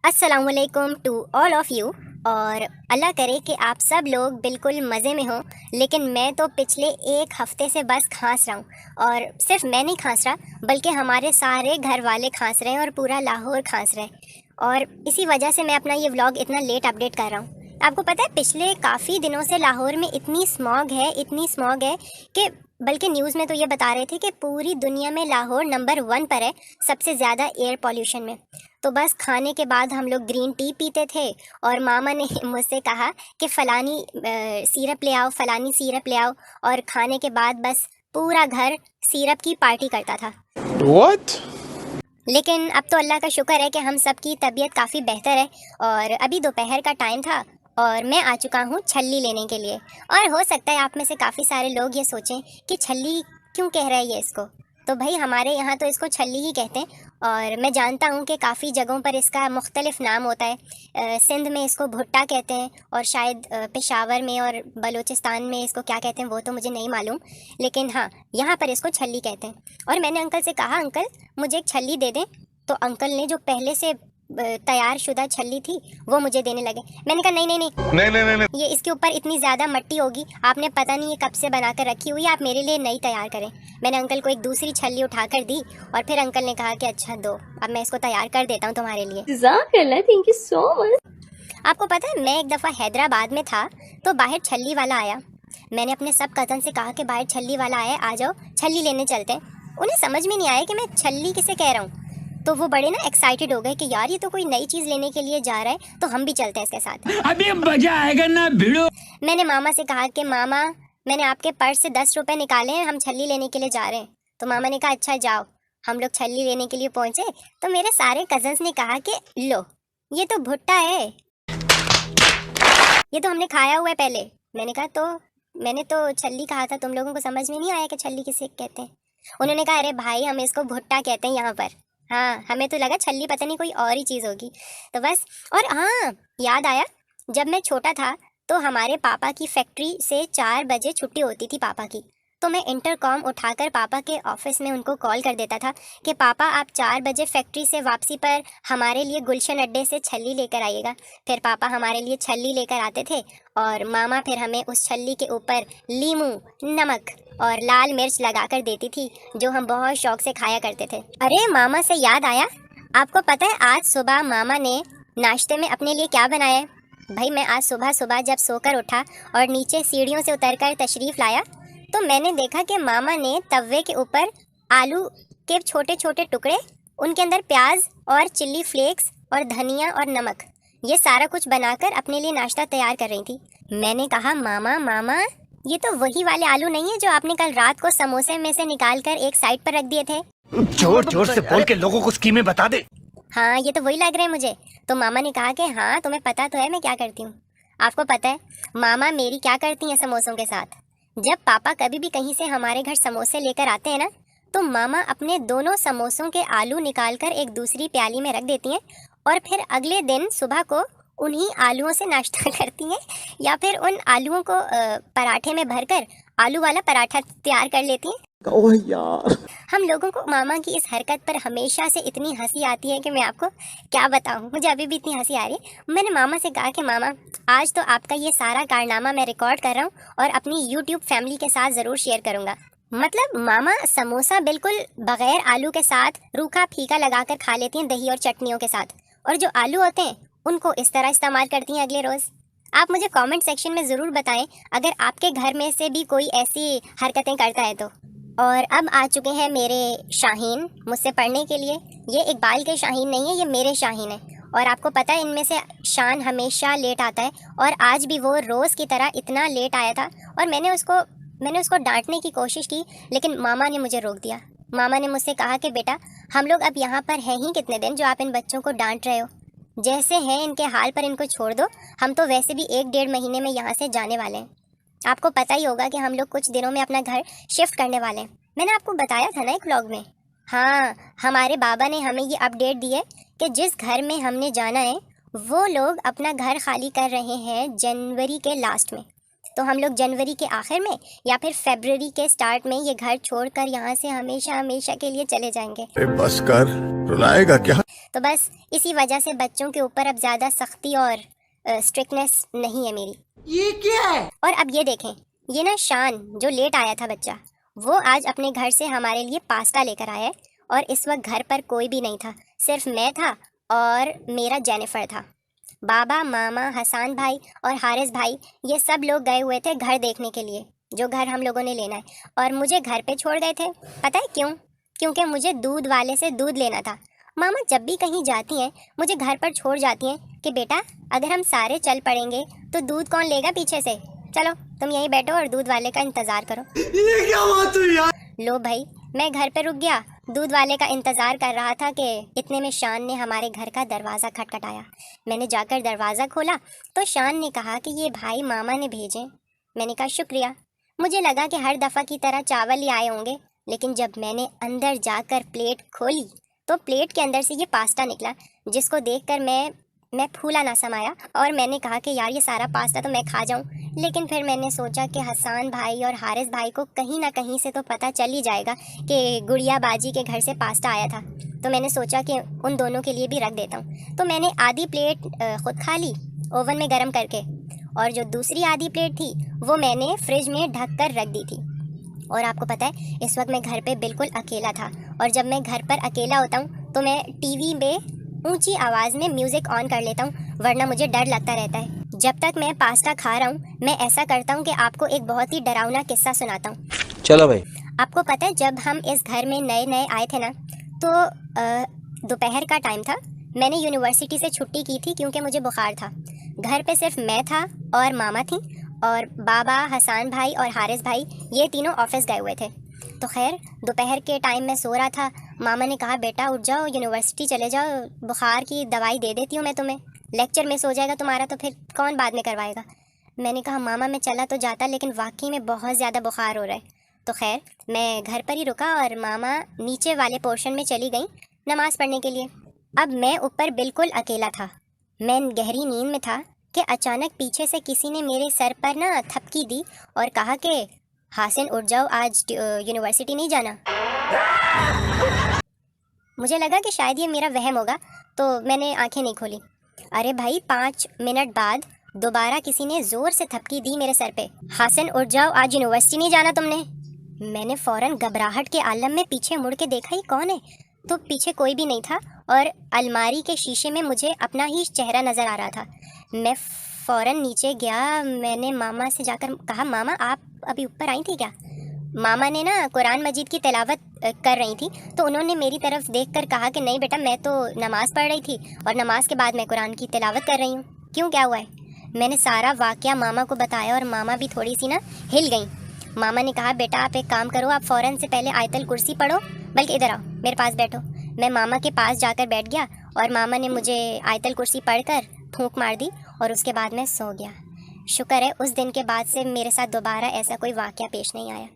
अस्सलामुअलैकुम to all of you. और अल्लाह करे कि आप सब लोग बिल्कुल मज़े में हों। लेकिन मैं तो पिछले एक हफ़्ते से बस खांस रहा हूँ। और सिर्फ मैं नहीं खांस रहा, बल्कि हमारे सारे घर वाले खांस रहे हैं और पूरा लाहौर खांस रहे हैं। और इसी वजह से मैं अपना ये व्लॉग इतना लेट अपडेट कर रहा हूँ। आपको पता है, पिछले काफ़ी दिनों से लाहौर में इतनी स्मॉग है कि बल्कि न्यूज़ में तो ये बता रहे थे कि पूरी दुनिया में लाहौर नंबर 1 पर है सबसे ज़्यादा एयर पॉल्यूशन में। तो बस खाने के बाद हम लोग ग्रीन टी पीते थे और मामा ने मुझसे कहा कि फ़लानी सिरप ले आओ, फ़लानी सिरप ले आओ। और खाने के बाद बस पूरा घर सिरप की पार्टी करता था। What? लेकिन अब तो अल्लाह का शुक्र है कि हम सब की तबीयत काफ़ी बेहतर है। और अभी दोपहर का टाइम था और मैं आ चुका हूँ छल्ली लेने के लिए। और हो सकता है आप में से काफ़ी सारे लोग ये सोचें कि छल्ली क्यों कह रहा है ये इसको। तो भाई हमारे यहाँ तो इसको छल्ली ही कहते हैं। और मैं जानता हूँ कि काफ़ी जगहों पर इसका मुख्तलिफ नाम होता है। सिंध में इसको भुट्टा कहते हैं और शायद पेशावर में और बलूचिस्तान में इसको क्या कहते हैं वो तो मुझे नहीं मालूम। लेकिन हाँ, यहाँ पर इसको छल्ली कहते हैं। और मैंने अंकल से कहा, अंकल मुझे एक छल्ली दे दें। तो अंकल ने जो पहले से तैयार शुदा छल्ली थी वो मुझे देने लगे। मैंने कहा नहीं नहीं नहीं नहीं नहीं नहीं नहीं। ये इसके ऊपर इतनी ज़्यादा मिट्टी होगी, आपने पता नहीं ये कब से बना कर रखी हुई है, आप मेरे लिए नई तैयार करें। मैंने अंकल को एक दूसरी छल्ली उठा कर दी और फिर अंकल ने कहा कि अच्छा दो, अब मैं इसको तैयार कर देता हूँ तुम्हारे लिए। जज़ाकल्लाह, थैंक यू सो मच। आपको पता है, मैं एक दफ़ा हैदराबाद में था तो बाहर छल्ली वाला आया। मैंने अपने सब कज़न से कहा कि बाहर छल्ली वाला आया, आ जाओ छल्ली लेने चलते हैं। उन्हें समझ में नहीं आया कि मैं छल्ली किसे कह रहा हूँ। तो वो बड़े ना एक्साइटेड हो गए कि यार ये तो कोई नई चीज़ लेने के लिए जा रहा है, तो हम भी चलते हैं इसके साथ। अभी मजा आएगा ना भिड़ो। मैंने मामा से कहा कि मामा, मैंने आपके पर्स से 10 रुपए निकाले हैं, हम छल्ली लेने के लिए जा रहे हैं। तो मामा ने कहा अच्छा जाओ। हम लोग छल्ली लेने के लिए पहुंचे तो मेरे सारे कजन्स ने कहा कि लो ये तो भुट्टा है, ये तो हमने खाया हुआ है पहले। मैंने कहा तो मैंने तो छल्ली कहा था, तुम लोगों को समझ में नहीं आया कि छल्ली किसे कहते हैं। उन्होंने कहा अरे भाई हम इसको भुट्टा कहते हैं यहाँ पर। हाँ, हमें तो लगा छल्ली पता नहीं कोई और ही चीज़ होगी। तो बस, और हाँ याद आया, जब मैं छोटा था तो हमारे पापा की फैक्ट्री से 4 बजे छुट्टी होती थी पापा की। तो मैं इंटरकॉम उठाकर पापा के ऑफिस में उनको कॉल कर देता था कि पापा आप 4 बजे फैक्ट्री से वापसी पर हमारे लिए गुलशन अड्डे से छल्ली लेकर आइएगा। फिर पापा हमारे लिए छल्ली लेकर आते थे और मामा फिर हमें उस छल्ली के ऊपर लीमू, नमक और लाल मिर्च लगाकर देती थी, जो हम बहुत शौक से खाया करते थे। अरे मामा से याद आया, आपको पता है आज सुबह मामा ने नाश्ते में अपने लिए क्या बनाया है? भाई मैं आज सुबह सुबह जब सोकर उठा और नीचे सीढ़ियों से उतरकर तशरीफ़ लाया तो मैंने देखा कि मामा ने तवे के ऊपर आलू के छोटे छोटे टुकड़े, उनके अंदर प्याज और चिल्ली फ्लेक्स और धनिया और नमक, ये सारा कुछ बनाकर अपने लिए नाश्ता तैयार कर रही थी। मैंने कहा मामा मामा, ये तो वही वाले आलू नहीं है जो आपने कल रात को समोसे में से निकाल कर एक साइड पर रख दिए थे? जोर जोर से बोल के लोगों को स्कीमें बता दे। हाँ ये तो वही लग रहे हैं मुझे। तो मामा ने कहा कि हाँ तुम्हें पता तो है मैं क्या करती हूँ। आपको पता है मामा मेरी क्या करती हैं समोसों के साथ? जब पापा कभी भी कहीं से हमारे घर समोसे लेकर आते हैं ना, तो मामा अपने दोनों समोसों के आलू निकालकर एक दूसरी प्याली में रख देती हैं और फिर अगले दिन सुबह को उन्हीं आलूओं से नाश्ता करती हैं, या फिर उन आलूओं को पराठे में भरकर आलू वाला पराठा तैयार कर लेती हैं। ओह यार। हम लोगों को मामा की इस हरकत पर हमेशा से इतनी हंसी आती है कि मैं आपको क्या बताऊं, मुझे अभी भी इतनी हंसी आ रही है। मैंने मामा से कहा कि मामा आज तो आपका ये सारा कारनामा मैं रिकॉर्ड कर रहा हूँ और अपनी यूट्यूब फैमिली के साथ ज़रूर शेयर करूँगा। मतलब मामा समोसा बिल्कुल बग़ैर आलू के साथ रूखा फीका लगाकर खा लेती हैं दही और चटनियों के साथ, और जो आलू होते हैं उनको इस तरह इस्तेमाल करती हैं अगले रोज़। आप मुझे कमेंट सेक्शन में ज़रूर बताएं अगर आपके घर में से भी कोई ऐसी हरकतें करता है तो। और अब आ चुके हैं मेरे शाहीन मुझसे पढ़ने के लिए। ये इकबाल के शाहीन नहीं है, ये मेरे शाहीन है। और आपको पता है इनमें से शान हमेशा लेट आता है, और आज भी वो रोज़ की तरह इतना लेट आया था। और मैंने उसको डांटने की कोशिश की, लेकिन मामा ने मुझे रोक दिया। मामा ने मुझसे कहा कि बेटा हम लोग अब यहाँ पर हैं ही कितने दिन जो आप इन बच्चों को डांट रहे हो, जैसे हैं इनके हाल पर इनको छोड़ दो, हम तो वैसे भी 1-1.5 महीने में यहाँ से जाने वाले हैं। आपको पता ही होगा कि हम लोग कुछ दिनों में अपना घर शिफ्ट करने वाले हैं। मैंने आपको बताया था ना एक व्लॉग में। हाँ, हमारे बाबा ने हमें ये अपडेट दी है कि जिस घर में हमने जाना है वो लोग अपना घर खाली कर रहे हैं जनवरी के लास्ट में। तो हम लोग जनवरी के आखिर में या फिर फरवरी के स्टार्ट में ये घर छोड़कर यहाँ से हमेशा हमेशा के लिए चले जाएंगे। बस कर, रुलाएगा क्या? तो बस इसी वजह से बच्चों के ऊपर अब ज़्यादा सख्ती और स्ट्रिक्टनेस नहीं है मेरी। ये क्या है? और अब ये देखें, ये ना शान जो लेट आया था बच्चा, वो आज अपने घर से हमारे लिए पास्ता लेकर आया है। और इस वक्त घर पर कोई भी नहीं था, सिर्फ मैं था और मेरा जेनिफर था। बाबा, मामा, हसान भाई और हारिस भाई ये सब लोग गए हुए थे घर देखने के लिए, जो घर हम लोगों ने लेना है, और मुझे घर पे छोड़ गए थे। पता है क्यों? क्योंकि मुझे दूध वाले से दूध लेना था। मामा जब भी कहीं जाती हैं मुझे घर पर छोड़ जाती हैं कि बेटा अगर हम सारे चल पड़ेंगे तो दूध कौन लेगा पीछे से, चलो तुम यहीं बैठो और दूध वाले का इंतज़ार करो। ये क्या बात हुई यार? लो भाई, मैं घर पे रुक गया, दूध वाले का इंतज़ार कर रहा था कि इतने में शान ने हमारे घर का दरवाज़ा खटखटाया। मैंने जाकर दरवाज़ा खोला तो शान ने कहा कि ये भाई मामा ने भेजे। मैंने कहा शुक्रिया। मुझे लगा कि हर दफ़ा की तरह चावल ही आए होंगे, लेकिन जब मैंने अंदर जाकर प्लेट खोली तो प्लेट के अंदर से ये पास्ता निकला, जिसको देखकर मैं फूला ना समाया और मैंने कहा कि यार ये सारा पास्ता तो मैं खा जाऊं। लेकिन फिर मैंने सोचा कि हसान भाई और हारिस भाई को कहीं ना कहीं से तो पता चल ही जाएगा कि गुड़िया बाजी के घर से पास्ता आया था, तो मैंने सोचा कि उन दोनों के लिए भी रख देता हूँ। तो मैंने आधी प्लेट खुद खा ली ओवन में गर्म करके, और जो दूसरी आधी प्लेट थी वो मैंने फ्रिज में ढक कर रख दी थी। और आपको पता है इस वक्त मैं घर पे बिल्कुल अकेला था, और जब मैं घर पर अकेला होता हूँ तो मैं टीवी में ऊंची आवाज़ में म्यूज़िक ऑन कर लेता हूँ, वरना मुझे डर लगता रहता है। जब तक मैं पास्ता खा रहा हूँ मैं ऐसा करता हूँ कि आपको एक बहुत ही डरावना किस्सा सुनाता हूँ। चलो भाई। आपको पता है जब हम इस घर में नए नए आए थे ना, तो दोपहर का टाइम था। मैंने यूनिवर्सिटी से छुट्टी की थी क्योंकि मुझे बुखार था। घर पे सिर्फ मैं था और मामा थी, और बाबा, हसान भाई और हारिस भाई ये तीनों ऑफिस गए हुए थे। तो खैर दोपहर के टाइम मैं सो रहा था। मामा ने कहा बेटा उठ जाओ, यूनिवर्सिटी चले जाओ, बुखार की दवाई दे देती हूँ मैं तुम्हें, लेक्चर मिस हो जाएगा तुम्हारा तो फिर कौन बाद में करवाएगा। मैंने कहा मामा मैं चला तो जाता, लेकिन वाकई में बहुत ज़्यादा बुखार हो रहा है। तो खैर मैं घर पर ही रुका और मामा नीचे वाले पोर्शन में चली गई नमाज़ पढ़ने के लिए। अब मैं ऊपर बिल्कुल अकेला था। मैं गहरी नींद में था कि अचानक पीछे से किसी ने मेरे सर पर ना थपकी दी और कहा कि हासिन उठ जाओ, आज यूनिवर्सिटी नहीं जाना। मुझे लगा कि शायद ये मेरा वहम होगा, तो मैंने आंखें नहीं खोली। अरे भाई 5 मिनट बाद दोबारा किसी ने ज़ोर से थपकी दी मेरे सर पे, हासिन उठ जाओ, आज यूनिवर्सिटी नहीं जाना तुमने। मैंने फ़ौरन घबराहट के आलम में पीछे मुड़ के देखा ही कौन है, तो पीछे कोई भी नहीं था और अलमारी के शीशे में मुझे अपना ही चेहरा नज़र आ रहा था। मैं फ़ौरन नीचे गया। मैंने मामा से जाकर कहा मामा आप अभी ऊपर आई थी क्या? मामा ने ना कुरान मजीद की तिलावत कर रही थी, तो उन्होंने मेरी तरफ देखकर कहा कि नहीं बेटा मैं तो नमाज़ पढ़ रही थी और नमाज के बाद मैं कुरान की तिलावत कर रही हूँ, क्यों क्या हुआ है? मैंने सारा वाक़या मामा को बताया और मामा भी थोड़ी सी ना हिल गई। मामा ने कहा बेटा आप एक काम करो, आप फ़ौरन से पहले आयतल कुर्सी पढ़ो, बल्कि इधर आओ मेरे पास बैठो। मैं मामा के पास जाकर बैठ गया और मामा ने मुझे आयतल कुर्सी पढ़कर फूंक मार दी और उसके बाद मैं सो गया। शुक्र है उस दिन के बाद से मेरे साथ दोबारा ऐसा कोई वाक़या पेश नहीं आया।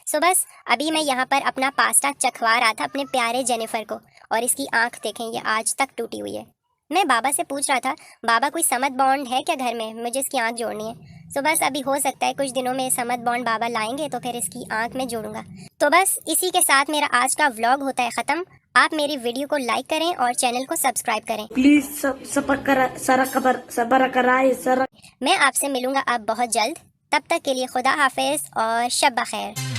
सो बस अभी मैं यहाँ पर अपना पास्ता चखवा रहा था अपने प्यारे जेनिफर को, और इसकी आँख देखें ये आज तक टूटी हुई है। मैं बाबा से पूछ रहा था बाबा कोई समद बॉन्ड है क्या घर में, मुझे इसकी आँख जोड़नी है। सो बस अभी हो सकता है कुछ दिनों में समद बॉन्ड बाबा लाएंगे तो फिर इसकी आँख में जोड़ूंगा। तो बस इसी के साथ मेरा आज का व्लॉग होता है ख़त्म। आप मेरी वीडियो को लाइक करें और चैनल को सब्सक्राइब करें प्लीज। सबर कराए सर। मैं आपसे मिलूंगा अब बहुत जल्द, तब तक के लिए खुदा हाफिज़ और शब बखैर।